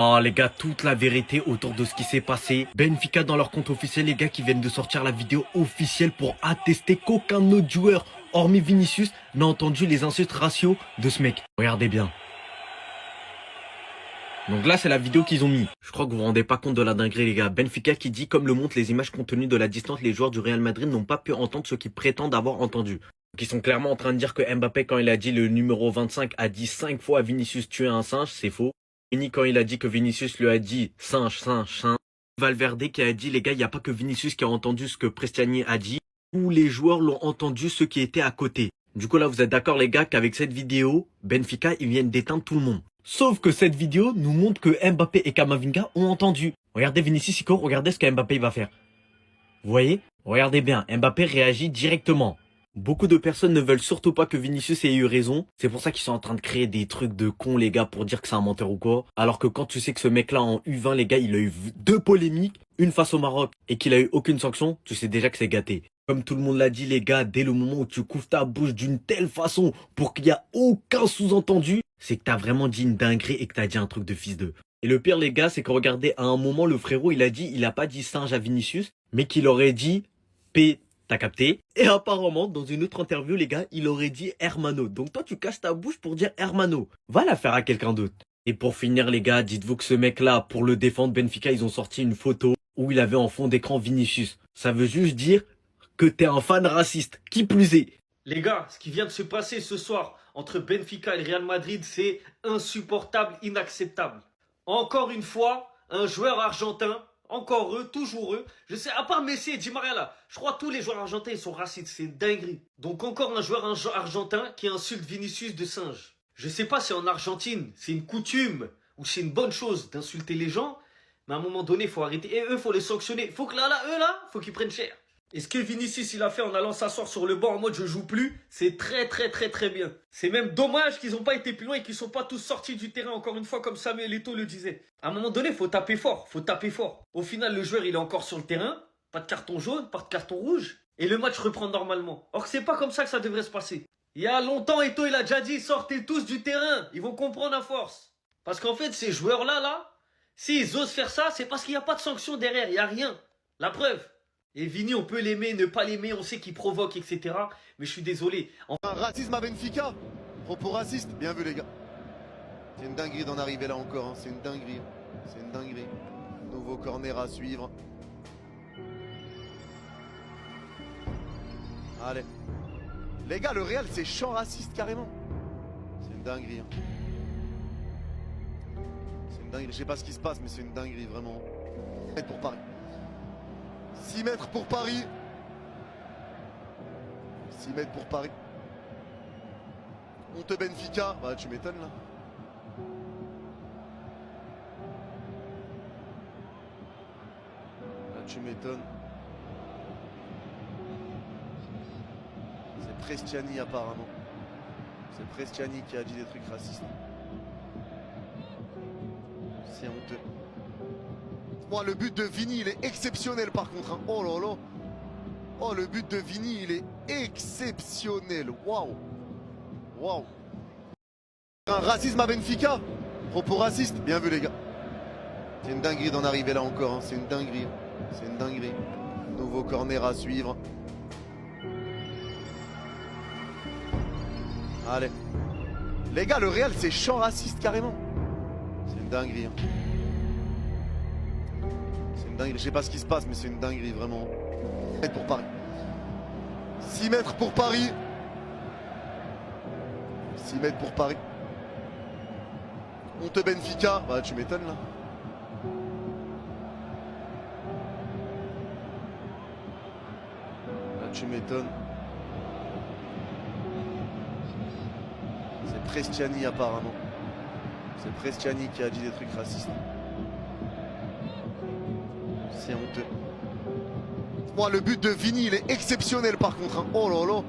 Oh les gars, toute la vérité autour de ce qui s'est passé. Benfica dans leur compte officiel, les gars, qui viennent de sortir la vidéo officielle pour attester qu'aucun autre joueur, hormis Vinicius, n'a entendu les insultes raciaux de ce mec. Regardez bien. Donc là, c'est la vidéo qu'ils ont mis. Je crois que vous vous rendez pas compte de la dinguerie, les gars. Benfica qui dit, comme le montrent les images compte tenu de la distance, les joueurs du Real Madrid n'ont pas pu entendre ce qu'ils prétendent avoir entendu. Donc ils sont clairement en train de dire que Mbappé, quand il a dit le numéro 25, a dit 5 fois à Vinicius tuer un singe, c'est faux. Vini, quand il a dit que Vinicius lui a dit singe, singe, singe. Valverde qui a dit, les gars, il n'y a pas que Vinicius qui a entendu ce que Prestiani a dit. Tous les joueurs l'ont entendu, ceux qui étaient à côté. Du coup, là, vous êtes d'accord, les gars, qu'avec cette vidéo, Benfica, ils viennent d'éteindre tout le monde. Sauf que cette vidéo nous montre que Mbappé et Camavinga ont entendu. Regardez Vinicius Ico, regardez ce que Mbappé va faire. Vous voyez? Regardez bien, Mbappé réagit directement. Beaucoup de personnes ne veulent surtout pas que Vinicius ait eu raison. C'est pour ça qu'ils sont en train de créer des trucs de cons, les gars, pour dire que c'est un menteur ou quoi. Alors que quand tu sais que ce mec-là, en U20, les gars, il a eu 2 polémiques, une face au Maroc, et qu'il a eu aucune sanction, tu sais déjà que c'est gâté. Comme tout le monde l'a dit, les gars, dès le moment où tu couvres ta bouche d'une telle façon pour qu'il n'y a aucun sous-entendu, c'est que t'as vraiment dit une dinguerie et que t'as dit un truc de fils de. Et le pire, les gars, c'est que regardez, à un moment, le frérot, il a pas dit singe à Vinicius, mais qu'il aurait dit P. T'as capté? Et apparemment, dans une autre interview, les gars, il aurait dit Hermano. Donc toi, tu casses ta bouche pour dire Hermano. Va la faire à quelqu'un d'autre. Et pour finir, les gars, dites-vous que ce mec-là, pour le défendre, Benfica, ils ont sorti une photo où il avait en fond d'écran Vinicius. Ça veut juste dire que t'es un fan raciste. Qui plus est. Les gars, ce qui vient de se passer ce soir entre Benfica et le Real Madrid, c'est insupportable, inacceptable. Encore une fois, un joueur argentin, encore eux, toujours eux. Je sais, à part Messi et Di Maria là, je crois que tous les joueurs argentins ils sont racistes, c'est une dinguerie. Donc encore un joueur argentin qui insulte Vinicius de singe. Je sais pas si en Argentine c'est une coutume ou c'est une bonne chose d'insulter les gens, mais à un moment donné il faut arrêter. Et eux, faut les sanctionner. Faut que faut qu'ils prennent cher. Et ce que Vinicius il a fait en allant s'asseoir sur le banc en mode je joue plus, c'est très bien. C'est même dommage qu'ils n'ont pas été plus loin et qu'ils sont pas tous sortis du terrain encore une fois comme Samuel Eto'o le disait. À un moment donné, faut taper fort, faut taper fort. Au final, le joueur il est encore sur le terrain, pas de carton jaune, pas de carton rouge, et le match reprend normalement. Or c'est pas comme ça que ça devrait se passer. Il y a longtemps, Eto'o il a déjà dit sortez tous du terrain, ils vont comprendre à force. Parce qu'en fait, ces joueurs-là, s'ils osent faire ça, c'est parce qu'il n'y a pas de sanction derrière, il n'y a rien. La preuve. Et Vini, on peut l'aimer, ne pas l'aimer, on sait qu'il provoque, etc. Mais je suis désolé. Un racisme à Benfica. Propos raciste. Bien vu, les gars. C'est une dinguerie d'en arriver là encore. Hein. C'est une dinguerie. C'est une dinguerie. Nouveau corner à suivre. Allez. Les gars, le Real, c'est champ raciste carrément. C'est une dinguerie. Hein. C'est une dinguerie. Je sais pas ce qui se passe, mais c'est une dinguerie, vraiment. Pour Paris. 6 mètres pour Paris. 6 mètres pour Paris. On te Benfica. Bah tu m'étonnes là. Là tu m'étonnes. C'est Prestiani apparemment. C'est Prestiani qui a dit des trucs racistes. C'est honteux. Moi, le but de Vini, il est exceptionnel par contre. Hein. Oh là là. Oh, le but de Vini, il est exceptionnel. Waouh. Waouh. Un racisme à Benfica. Propos raciste. Bien vu, les gars. C'est une dinguerie d'en arriver là encore. Hein. C'est une dinguerie. C'est une dinguerie. Nouveau corner à suivre. Allez. Les gars, le Real, c'est champ raciste carrément. C'est une dinguerie. Hein. Je sais pas ce qui se passe, mais c'est une dinguerie, vraiment. 6 mètres pour Paris. 6 mètres pour Paris. 6 mètres pour Paris. On te Benfica. Bah, tu m'étonnes, là. Là, tu m'étonnes. C'est Prestiani, apparemment. C'est Prestiani qui a dit des trucs racistes. C'est honteux. Moi, le but de Vini, il est exceptionnel par contre. Hein. Oh là là.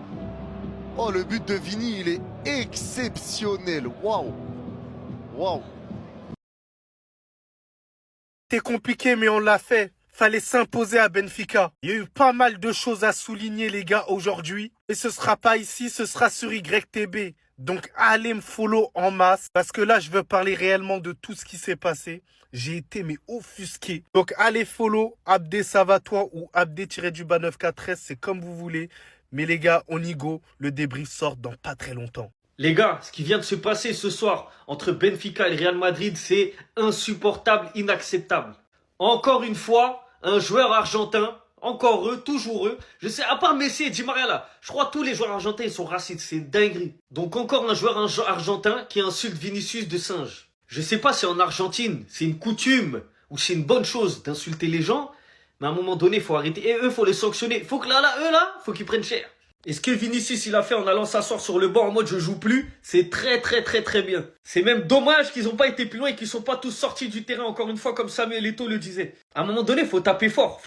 Oh, le but de Vini, il est exceptionnel. Waouh. Waouh. C'était compliqué, mais on l'a fait. Fallait s'imposer à Benfica. Il y a eu pas mal de choses à souligner, les gars, aujourd'hui. Et ce sera pas ici, ce sera sur YTB. Donc, allez me follow en masse. Parce que là, je veux parler réellement de tout ce qui s'est passé. j'ai été mais offusqué. Donc allez follow Abdé Savatois ou Abdé-943, c'est comme vous voulez. Mais les gars, on y go, le débrief sort dans pas très longtemps. Les gars, ce qui vient de se passer ce soir entre Benfica et le Real Madrid, c'est insupportable, inacceptable. Encore une fois, un joueur argentin, encore eux, toujours eux. Je sais, à part Messi et Di Maria là, je crois que tous les joueurs argentins ils sont racistes, c'est une dinguerie. Donc encore un joueur argentin qui insulte Vinicius de singe. Je sais pas si en Argentine, c'est une coutume ou c'est une bonne chose d'insulter les gens, mais à un moment donné, il faut arrêter. Et eux, faut les sanctionner. Faut que eux faut qu'ils prennent cher. Et ce que Vinicius il a fait en allant s'asseoir sur le banc en mode je joue plus, c'est très bien. C'est même dommage qu'ils n'ont pas été plus loin et qu'ils sont pas tous sortis du terrain encore une fois comme Samuel Eto'o le disait. À un moment donné, faut taper fort.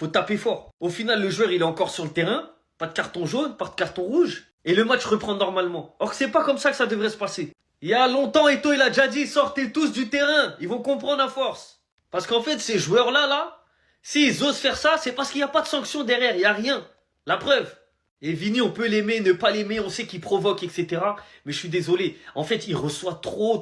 Au final, le joueur il est encore sur le terrain, pas de carton jaune, pas de carton rouge, et le match reprend normalement. Or c'est pas comme ça que ça devrait se passer. Il y a longtemps, Eto'o il a déjà dit sortez tous du terrain, ils vont comprendre à force. Parce qu'en fait, ces joueurs-là, s'ils osent faire ça, c'est parce qu'il n'y a pas de sanction derrière, il n'y a rien. La preuve. Et Vini, on peut l'aimer, ne pas l'aimer, on sait qu'il provoque, etc. Mais je suis désolé. En fait, il reçoit trop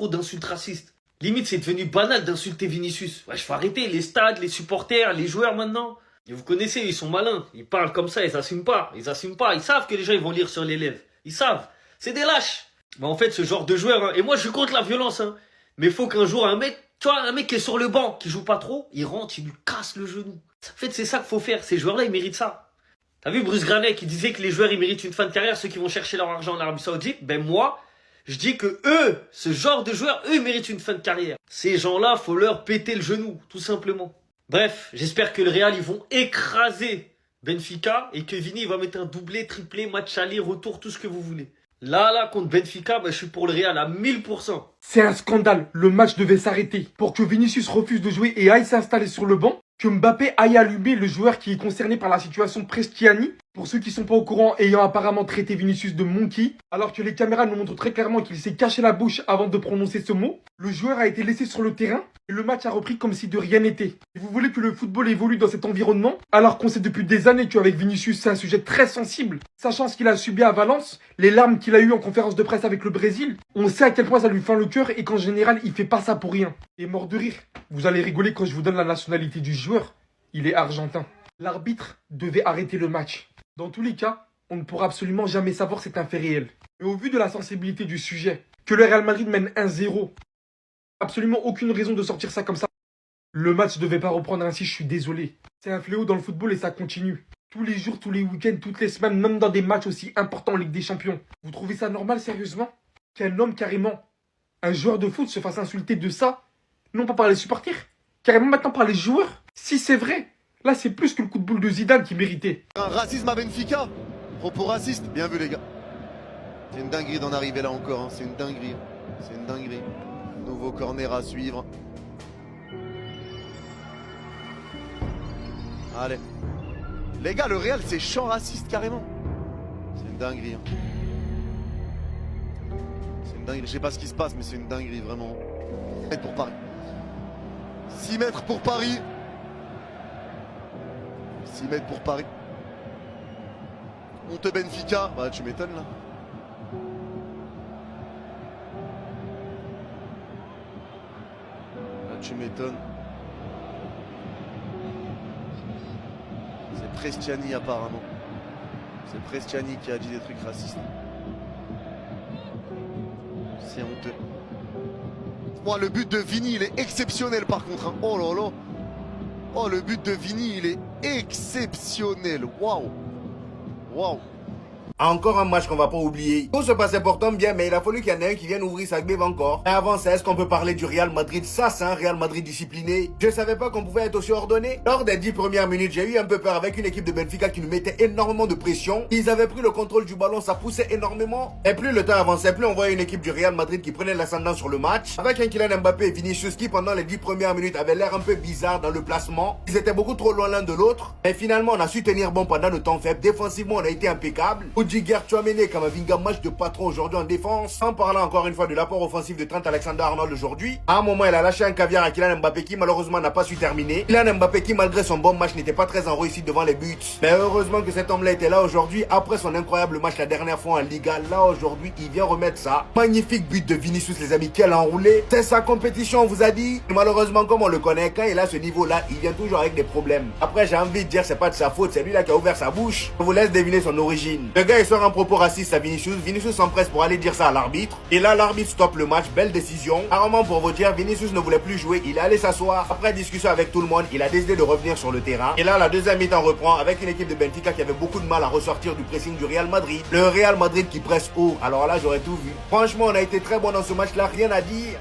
d'insultes racistes. Limite, c'est devenu banal d'insulter Vinicius. Ouais, je faut arrêter. Les stades, les supporters, les joueurs maintenant. Et vous connaissez, ils sont malins. Ils parlent comme ça, ils n'assument pas. Ils savent que les gens, ils vont lire sur les lèvres. Ils savent. C'est des lâches. Mais en fait, ce genre de joueur, et moi, je suis contre la violence, mais il faut qu'un jour, un mec qui est sur le banc, qui joue pas trop, il rentre, il lui casse le genou. En fait, c'est ça qu'il faut faire. Ces joueurs-là, ils méritent ça. T'as vu Bruce Granet qui disait que les joueurs ils méritent une fin de carrière, ceux qui vont chercher leur argent en Arabie Saoudite? Ben moi, je dis que eux, ce genre de joueurs, eux ils méritent une fin de carrière. Ces gens-là, faut leur péter le genou, tout simplement. Bref, j'espère que le Real ils vont écraser Benfica et que Vini va mettre un doublé, triplé, match aller, retour, tout ce que vous voulez. Là, contre Benfica, ben, je suis pour le Real à 1000%. C'est un scandale, le match devait s'arrêter. Pour que Vinicius refuse de jouer et aille s'installer sur le banc, que Mbappé aille allumer le joueur qui est concerné par la situation Prestiani, pour ceux qui sont pas au courant, ayant apparemment traité Vinicius de monkey, alors que les caméras nous montrent très clairement qu'il s'est caché la bouche avant de prononcer ce mot. Le joueur a été laissé sur le terrain et le match a repris comme si de rien n'était. Et vous voulez que le football évolue dans cet environnement, alors qu'on sait depuis des années qu'avec Vinicius c'est un sujet très sensible, sachant ce qu'il a subi à Valence, les larmes qu'il a eues en conférence de presse avec le Brésil, on sait à quel point ça lui fend le cœur et qu'en général il fait pas ça pour rien. Et mort de rire, vous allez rigoler quand je vous donne la nationalité du joueur, il est argentin. L'arbitre devait arrêter le match. Dans tous les cas, on ne pourra absolument jamais savoir c'est un fait réel. Mais au vu de la sensibilité du sujet, que le Real Madrid mène 1-0, absolument aucune raison de sortir ça comme ça. Le match ne devait pas reprendre ainsi, je suis désolé. C'est un fléau dans le football et ça continue. Tous les jours, tous les week-ends, toutes les semaines, même dans des matchs aussi importants en Ligue des Champions. Vous trouvez ça normal, sérieusement? Qu'un homme carrément, un joueur de foot se fasse insulter de ça? Non pas par les supporters, carrément maintenant par les joueurs. Si c'est vrai, là c'est plus que le coup de boule de Zidane qui méritait. Un racisme à Benfica. Propos racistes. Bien vu les gars. C'est une dinguerie d'en arriver là encore. C'est une dinguerie. C'est une dinguerie. Nouveau corner à suivre. Allez. Les gars, le Real c'est champ raciste carrément. C'est une dinguerie. C'est une dinguerie. Je sais pas ce qui se passe mais c'est une dinguerie vraiment. 6 mètres pour Paris. 6 mètres pour Paris. 6 mètres pour Paris. On te Benfica. Bah tu m'étonnes là. Là tu m'étonnes. C'est Prestiani apparemment. C'est Prestiani qui a dit des trucs racistes. C'est honteux. Moi le but de Vini il est exceptionnel par contre. Oh là là. Oh le but de Vini il est exceptionnel. Waouh. Waouh. Encore un match qu'on va pas oublier. Tout se passait pourtant bien, mais il a fallu qu'il y en ait un qui vienne ouvrir sa gbève encore. Et avant ça, est-ce qu'on peut parler du Real Madrid? Ça, c'est un Real Madrid discipliné. Je savais pas qu'on pouvait être aussi ordonné. Lors des 10 premières minutes, j'ai eu un peu peur avec une équipe de Benfica qui nous mettait énormément de pression. Ils avaient pris le contrôle du ballon, ça poussait énormément. Et plus le temps avançait, plus on voyait une équipe du Real Madrid qui prenait l'ascendant sur le match. Avec un Kylian Mbappé et Vinicius qui, pendant les 10 premières minutes, avaient l'air un peu bizarre dans le placement. Ils étaient beaucoup trop loin l'un de l'autre. Mais finalement, on a su tenir bon pendant le temps faible. Défensivement, on a été impeccable. Rudiger Tchouaméni, Kamavinga, match de patron aujourd'hui en défense. En parlant encore une fois de l'apport offensif de Trent Alexander-Arnold aujourd'hui. À un moment, il a lâché un caviar à Kylian Mbappé qui malheureusement n'a pas su terminer. Kylian Mbappé qui malgré son bon match n'était pas très en réussite devant les buts. Mais heureusement que cet homme-là était là aujourd'hui après son incroyable match la dernière fois en Liga. Là aujourd'hui, il vient remettre ça. Magnifique but de Vinicius les amis, quel enroulé. C'est sa compétition, on vous a dit. Malheureusement, comme on le connaît, quand il a ce niveau-là, il vient toujours avec des problèmes. Après, j'ai envie de dire, c'est pas de sa faute, c'est lui là qui a ouvert sa bouche. Je vous laisse deviner son origine. Le gars, il sort un propos raciste à Vinicius. Vinicius s'empresse pour aller dire ça à l'arbitre. Et là, l'arbitre stoppe le match. Belle décision. Apparemment, pour vous dire, Vinicius ne voulait plus jouer. Il est allé s'asseoir. Après discussion avec tout le monde, il a décidé de revenir sur le terrain. Et là, la deuxième mi-temps reprend avec une équipe de Benfica qui avait beaucoup de mal à ressortir du pressing du Real Madrid. Le Real Madrid qui presse haut. Alors là, j'aurais tout vu. Franchement, on a été très bon dans ce match-là. Rien à dire.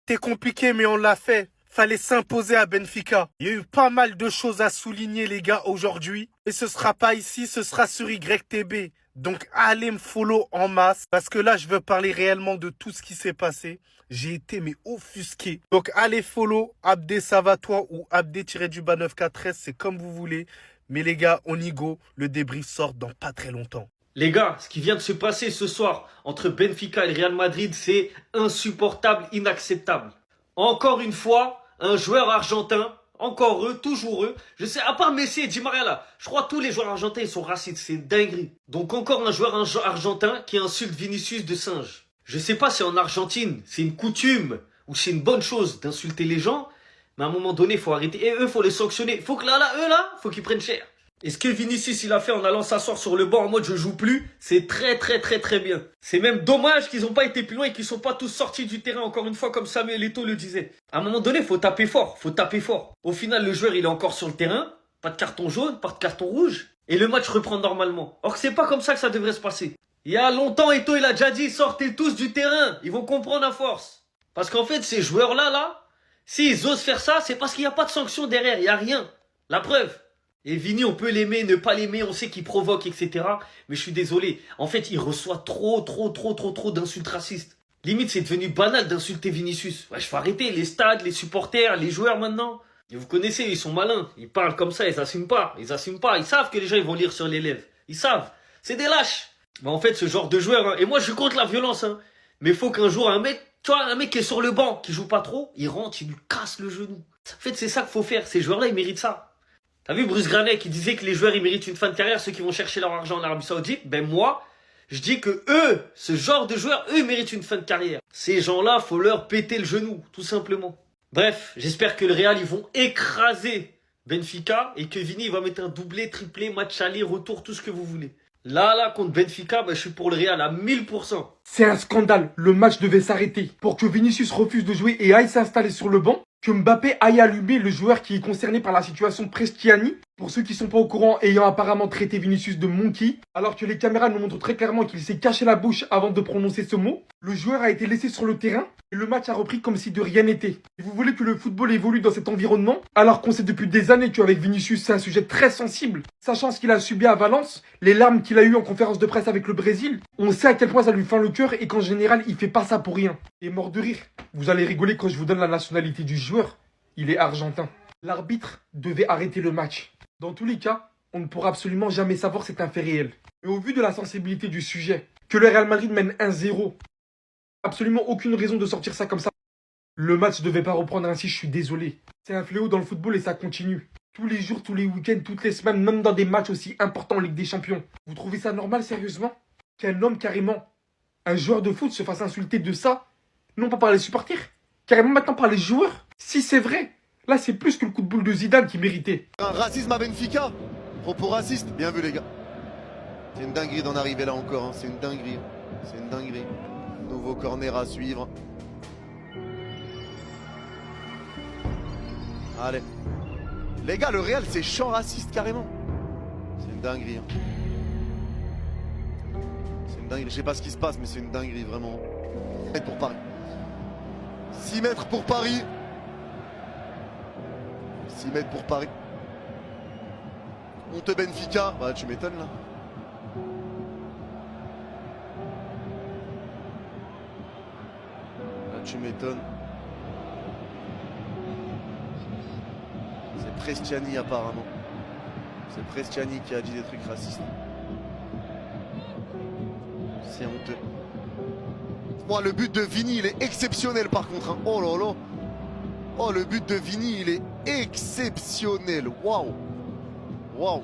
C'était compliqué, mais on l'a fait. Fallait s'imposer à Benfica. Il y a eu pas mal de choses à souligner, les gars, aujourd'hui. Et ce sera pas ici, ce sera sur YTB. Donc, allez me follow en masse. Parce que là, je veux parler réellement de tout ce qui s'est passé. J'ai été, mais offusqué. Donc, allez follow Abdé Savatois ou Abdé-943, c'est comme vous voulez. Mais les gars, on y go. Le débrief sort dans pas très longtemps. Les gars, ce qui vient de se passer ce soir entre Benfica et le Real Madrid, c'est insupportable, inacceptable. Encore une fois, un joueur argentin, encore eux, toujours eux. Je sais, à part Messi et Di Maria là, je crois que tous les joueurs argentins ils sont racistes, c'est une dinguerie. Donc encore un joueur argentin qui insulte Vinicius de singe. Je sais pas si en Argentine, c'est une coutume ou c'est une bonne chose d'insulter les gens, mais à un moment donné, il faut arrêter. Et eux, faut les sanctionner. Faut que eux là, faut qu'ils prennent cher. Et ce que Vinicius il a fait en allant s'asseoir sur le banc en mode je joue plus, c'est très bien. C'est même dommage qu'ils n'ont pas été plus loin et qu'ils sont pas tous sortis du terrain encore une fois comme Samuel Eto'o le disait. À un moment donné, faut taper fort, faut taper fort. Au final, le joueur il est encore sur le terrain, pas de carton jaune, pas de carton rouge, et le match reprend normalement. Or c'est pas comme ça que ça devrait se passer. Il y a longtemps, Eto'o il a déjà dit sortez tous du terrain, ils vont comprendre à force. Parce qu'en fait, ces joueurs-là, s'ils osent faire ça, c'est parce qu'il n'y a pas de sanction derrière, il n'y a rien. La preuve. Et Vini, on peut l'aimer, ne pas l'aimer, on sait qu'il provoque, etc. Mais je suis désolé. En fait, il reçoit trop d'insultes racistes. Limite, c'est devenu banal d'insulter Vinicius. Ouais, je faut arrêter. Les stades, les supporters, les joueurs maintenant. Et vous connaissez, ils sont malins. Ils parlent comme ça, ils assument pas. Ils savent que les gens, ils vont lire sur les lèvres. Ils savent. C'est des lâches. Mais en fait, ce genre de joueur, hein, et moi, je suis contre la violence, hein. Mais il faut qu'un jour, un mec qui est sur le banc, qui joue pas trop, il rentre, il lui casse le genou. En fait, c'est ça qu'il faut faire. Ces joueurs-là, ils méritent ça. T'as vu Bruce Granet qui disait que les joueurs ils méritent une fin de carrière, ceux qui vont chercher leur argent en Arabie Saoudite? Ben moi, je dis que eux, ce genre de joueurs, eux méritent une fin de carrière. Ces gens-là, faut leur péter le genou, tout simplement. Bref, j'espère que le Real ils vont écraser Benfica et que Vini va mettre un doublé, triplé, match aller, retour, tout ce que vous voulez. Là, contre Benfica, ben, je suis pour le Real à 1000%. C'est un scandale. Le match devait s'arrêter pour que Vinicius refuse de jouer et aille s'installer sur le banc. Que Mbappé aille allumer le joueur qui est concerné par la situation Prestiani. Pour ceux qui sont pas au courant, ayant apparemment traité Vinicius de monkey, alors que les caméras nous montrent très clairement qu'il s'est caché la bouche avant de prononcer ce mot. Le joueur a été laissé sur le terrain et le match a repris comme si de rien n'était. Et vous voulez que le football évolue dans cet environnement, alors qu'on sait depuis des années qu'avec Vinicius c'est un sujet très sensible. Sachant ce qu'il a subi à Valence, les larmes qu'il a eues en conférence de presse avec le Brésil, on sait à quel point ça lui fend le cœur et qu'en général il fait pas ça pour rien. Et mort de rire, vous allez rigoler quand je vous donne la nationalité du joueur. Il est argentin. L'arbitre devait arrêter le match. Dans tous les cas, on ne pourra absolument jamais savoir c'est un fait réel. Mais au vu de la sensibilité du sujet, que le Real Madrid mène 1-0, absolument aucune raison de sortir ça comme ça. Le match ne devait pas reprendre ainsi, je suis désolé. C'est un fléau dans le football et ça continue. Tous les jours, tous les week-ends, toutes les semaines, même dans des matchs aussi importants en Ligue des Champions. Vous trouvez ça normal, sérieusement? Qu'un homme carrément, un joueur de foot se fasse insulter de ça? Non pas par les supporters, carrément maintenant par les joueurs? Si c'est vrai, là c'est plus que le coup de boule de Zidane qui méritait. Un racisme à Benfica. Propos racistes. Bien vu les gars. C'est une dinguerie d'en arriver là encore. Hein. C'est une dinguerie. C'est une dinguerie. Nouveau corner à suivre. Allez. Les gars, le Real c'est champ raciste carrément. C'est une dinguerie. Hein. C'est une dinguerie. Je sais pas ce qui se passe mais c'est une dinguerie vraiment. 6 mètres pour Paris. 6 mètres pour Paris. 6 mètres pour Paris. On te Benfica. Bah tu m'étonnes là. Là tu m'étonnes. C'est Prestiani apparemment. C'est Prestiani qui a dit des trucs racistes. C'est honteux. Moi, le but de Vini, il est exceptionnel par contre, hein. Oh là là. Oh, le but de Vini, il est exceptionnel. Waouh. Waouh.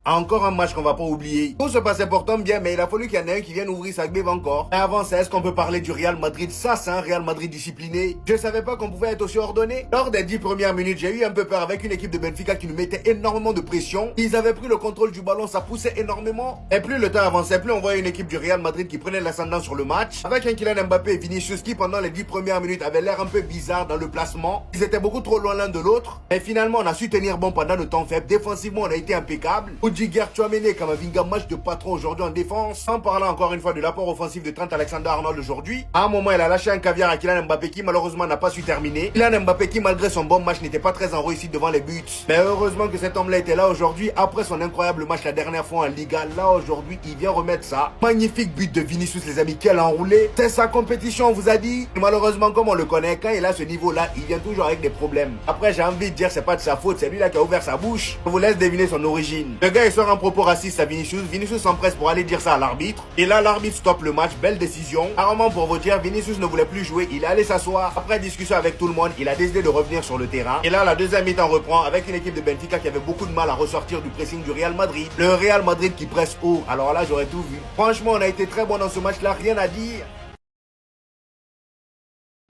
Encore un match qu'on va pas oublier. Tout se passait pourtant bien, mais il a fallu qu'il y en ait un qui vienne ouvrir sa gbève encore. Et avant ça, est-ce qu'on peut parler du Real Madrid? Ça, c'est un Real Madrid discipliné. Je savais pas qu'on pouvait être aussi ordonné. Lors des 10 premières minutes, j'ai eu un peu peur avec une équipe de Benfica qui nous mettait énormément de pression. Ils avaient pris le contrôle du ballon, ça poussait énormément. Et plus le temps avançait, plus on voyait une équipe du Real Madrid qui prenait l'ascendant sur le match. Avec un Kylian Mbappé et Vinicius qui, pendant les 10 premières minutes, avaient l'air un peu bizarre dans le placement. Ils étaient beaucoup trop loin l'un de l'autre. Et finalement, on a su tenir bon pendant le temps faible. Défensivement, on a été impeccable. Rudiger, Tchouaméni, Camavinga, match de patron aujourd'hui en défense. En parlant encore une fois de l'apport offensif de Trent Alexander-Arnold aujourd'hui. À un moment, il a lâché un caviar à Kylian Mbappé qui malheureusement n'a pas su terminer. Kylian Mbappé qui, malgré son bon match, n'était pas très en réussite devant les buts. Mais heureusement que cet homme-là était là aujourd'hui. Après son incroyable match la dernière fois en Liga, là aujourd'hui, il vient remettre ça. Magnifique but de Vinicius, les amis, quel enroulé. C'est sa compétition, on vous a dit. Et malheureusement, comme on le connaît, quand il a ce niveau-là, il vient toujours avec des problèmes. Après, j'ai envie de dire, c'est pas de sa faute, c'est lui là qui a ouvert sa bouche. Je vous laisse deviner son origine. Le gars, il sort un propos raciste à Vinicius. Vinicius s'empresse pour aller dire ça à l'arbitre. Et là, l'arbitre stoppe le match. Belle décision. Apparemment, pour vous dire, Vinicius ne voulait plus jouer. Il est allé s'asseoir. Après discussion avec tout le monde, il a décidé de revenir sur le terrain. Et là, la deuxième mi-temps reprend avec une équipe de Benfica qui avait beaucoup de mal à ressortir du pressing du Real Madrid. Le Real Madrid qui presse haut. Alors là, j'aurais tout vu. Franchement, on a été très bon dans ce match-là. Rien à dire.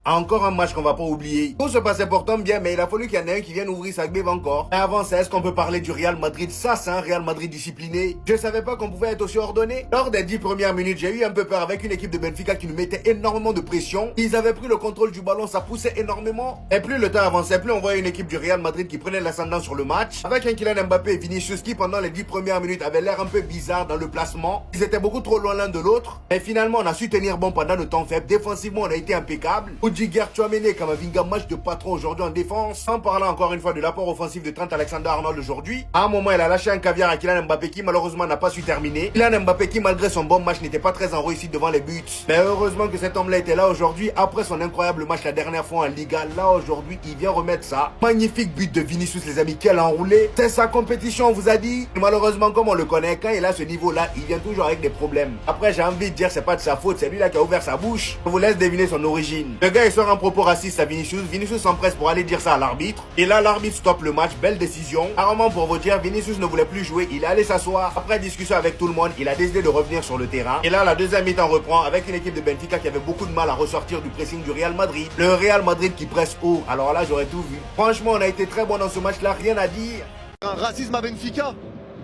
Encore un match qu'on va pas oublier. Tout se passait pourtant bien, mais il a fallu qu'il y en ait un qui vienne ouvrir sa gbève encore. Et avant ça, est-ce qu'on peut parler du Real Madrid? Ça, c'est un Real Madrid discipliné. Je savais pas qu'on pouvait être aussi ordonné. Lors des 10 premières minutes, j'ai eu un peu peur avec une équipe de Benfica qui nous mettait énormément de pression. Ils avaient pris le contrôle du ballon, ça poussait énormément. Et plus le temps avançait, plus on voyait une équipe du Real Madrid qui prenait l'ascendant sur le match. Avec un Kylian Mbappé et Vinicius qui, pendant les 10 premières minutes, avaient l'air un peu bizarre dans le placement. Ils étaient beaucoup trop loin l'un de l'autre. Et finalement, on a su tenir bon pendant le temps faible. Défensivement, on a été impeccable. Rudiger, Tchouaméni, Camavinga, match de patron aujourd'hui en défense. En parlant encore une fois de l'apport offensif de Trent Alexander-Arnold aujourd'hui. À un moment, il a lâché un caviar à Kylian Mbappé qui malheureusement n'a pas su terminer. Kylian Mbappé qui, malgré son bon match, n'était pas très en réussite devant les buts. Mais heureusement que cet homme-là était là aujourd'hui. Après son incroyable match la dernière fois en Liga, là aujourd'hui, il vient remettre ça. Magnifique but de Vinicius, les amis, quel enroulé. C'est sa compétition, on vous a dit. Et malheureusement, comme on le connaît, quand il a ce niveau-là, il vient toujours avec des problèmes. Après, j'ai envie de dire, c'est pas de sa faute, c'est lui là qui a ouvert sa bouche. Je vous laisse deviner son origine. Le gars, il sort un propos raciste à Vinicius. Vinicius s'empresse pour aller dire ça à l'arbitre. Et là, l'arbitre stoppe le match. Belle décision. Apparemment, pour vous dire, Vinicius ne voulait plus jouer. Il est allé s'asseoir. Après discussion avec tout le monde, il a décidé de revenir sur le terrain. Et là, la deuxième mi-temps reprend avec une équipe de Benfica qui avait beaucoup de mal à ressortir du pressing du Real Madrid. Le Real Madrid qui presse haut. Alors là, j'aurais tout vu. Franchement, on a été très bon dans ce match-là. Rien à dire. Un racisme à Benfica.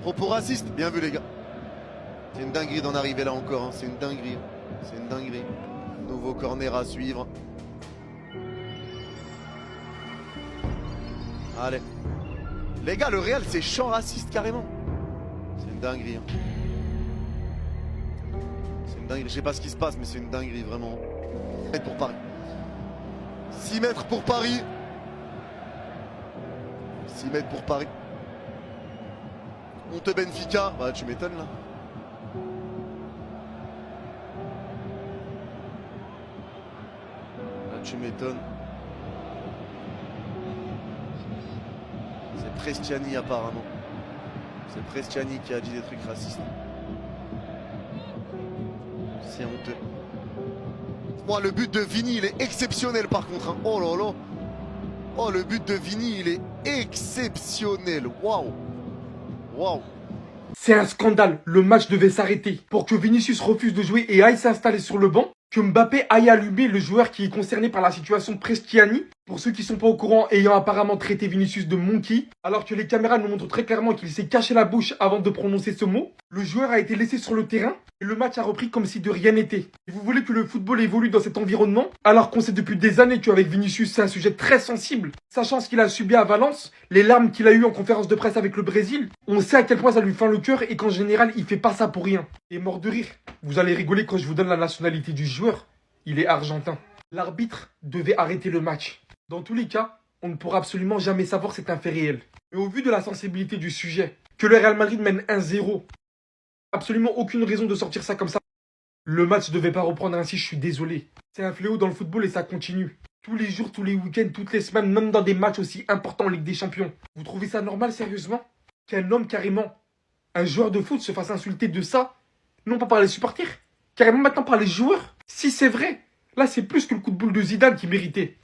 Propos raciste. Bien vu, les gars. C'est une dinguerie d'en arriver là encore. Hein. C'est une dinguerie. C'est une dinguerie. Nouveau corner à suivre. Allez. Les gars, le Real, c'est champ raciste carrément. C'est une dinguerie. Hein. C'est une dinguerie. Je sais pas ce qui se passe, mais c'est une dinguerie, vraiment. 6 mètres pour Paris. 6 mètres pour Paris. 6 mètres pour Paris. On te Benfica. Bah, tu m'étonnes là. Là, tu m'étonnes. C'est Prestiani apparemment. C'est Prestiani qui a dit des trucs racistes. C'est honteux. Moi, le but de Vini, il est exceptionnel par contre. Hein. Oh là là. Oh, le but de Vini, il est exceptionnel. Waouh. Waouh. C'est un scandale, le match devait s'arrêter. Pour que Vinicius refuse de jouer et aille s'installer sur le banc, que Mbappé aille allumer le joueur qui est concerné par la situation Prestiani. Pour ceux qui sont pas au courant, ayant apparemment traité Vinicius de monkey, alors que les caméras nous montrent très clairement qu'il s'est caché la bouche avant de prononcer ce mot, le joueur a été laissé sur le terrain et le match a repris comme si de rien n'était. Et vous voulez que le football évolue dans cet environnement, alors qu'on sait depuis des années qu'avec Vinicius c'est un sujet très sensible, sachant ce qu'il a subi à Valence, les larmes qu'il a eues en conférence de presse avec le Brésil, on sait à quel point ça lui fend le cœur et qu'en général il fait pas ça pour rien. Et mort de rire, vous allez rigoler quand je vous donne la nationalité du joueur, il est argentin. L'arbitre devait arrêter le match. Dans tous les cas, on ne pourra absolument jamais savoir c'est un fait réel. Mais au vu de la sensibilité du sujet, que le Real Madrid mène 1-0, absolument aucune raison de sortir ça comme ça. Le match ne devait pas reprendre ainsi, je suis désolé. C'est un fléau dans le football et ça continue. Tous les jours, tous les week-ends, toutes les semaines, même dans des matchs aussi importants en Ligue des Champions. Vous trouvez ça normal, sérieusement ? qu'un homme carrément, un joueur de foot se fasse insulter de ça, non pas par les supporters, carrément maintenant par les joueurs. Si c'est vrai, là c'est plus que le coup de boule de Zidane qui méritait.